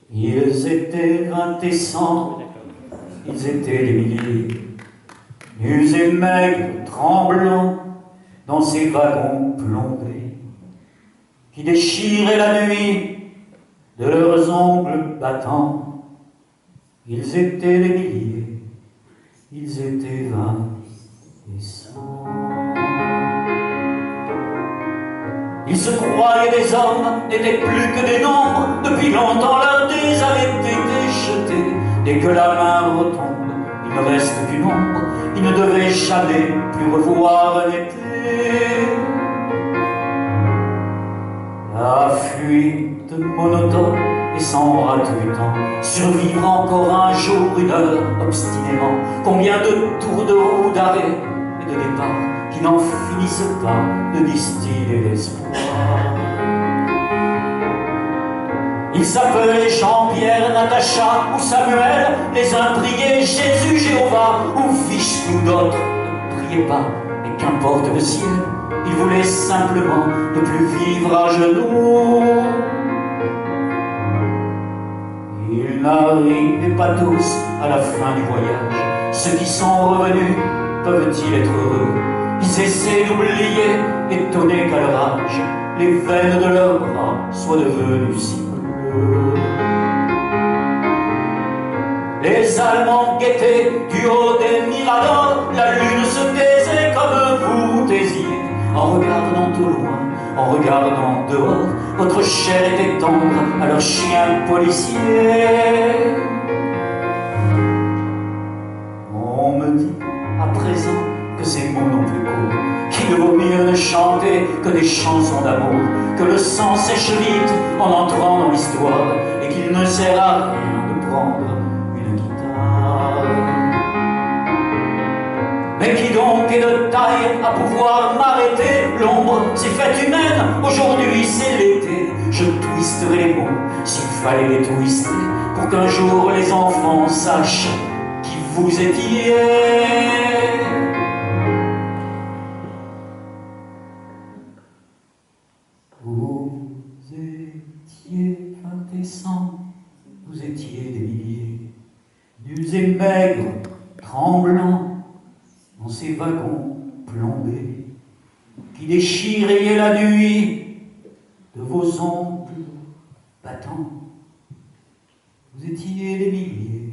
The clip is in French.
Ils étaient 20 et 100, ils étaient des milliers, nus et maigres, tremblants, dans ces wagons plombés, qui déchiraient la nuit de leurs ongles battants. Ils étaient des milliers, ils étaient 20 et 100. Ils se croyaient des hommes, n'étaient plus que des nombres. Depuis longtemps leurs dés avaient été jetés. Dès que la main retombe, il ne reste qu'une ombre. Ils ne devaient jamais plus revoir l'été. La fuite monotone et sans rate du temps, survivre encore un jour, une heure, obstinément. Combien de tours de roue, d'arrêt et de départ qui n'en finissent pas de distiller l'espoir. Ils s'appelaient Jean-Pierre, Natacha ou Samuel, les uns priaient Jésus, Jéhovah ou fiche ou d'autres ne priaient pas, et qu'importe le ciel, ils voulaient simplement ne plus vivre à genoux. Ils n'arrivaient pas tous à la fin du voyage. Ceux qui sont revenus, peuvent-ils être heureux? Ils essaient d'oublier, étonnés qu'à leur âge, les veines de leurs bras soient devenues si bleues. Les Allemands guettaient du haut des miradors, la lune se taisait comme vous taisiez. En regardant au loin, en regardant dehors, votre chair était tendre à leurs chiens policiers. On me dit à présent que ces mots n'ont plus cours, qu'il vaut mieux ne chanter que des chansons d'amour, que le sang sèche vite en entrant dans l'histoire, et qu'il ne sert à rien de prendre une guitare. Mais qui donc est de taille à pouvoir m'arrêter? L'ombre s'est faite humaine, aujourd'hui c'est l'été. Je twisterai les mots s'il fallait les twister, pour qu'un jour les enfants sachent qui vous étiez. Vous étiez 20 et 100, vous étiez des milliers, nus et maigres, tremblants, dans ces wagons plombés, qui déchiraient la nuit de vos ongles battants. Vous étiez des milliers,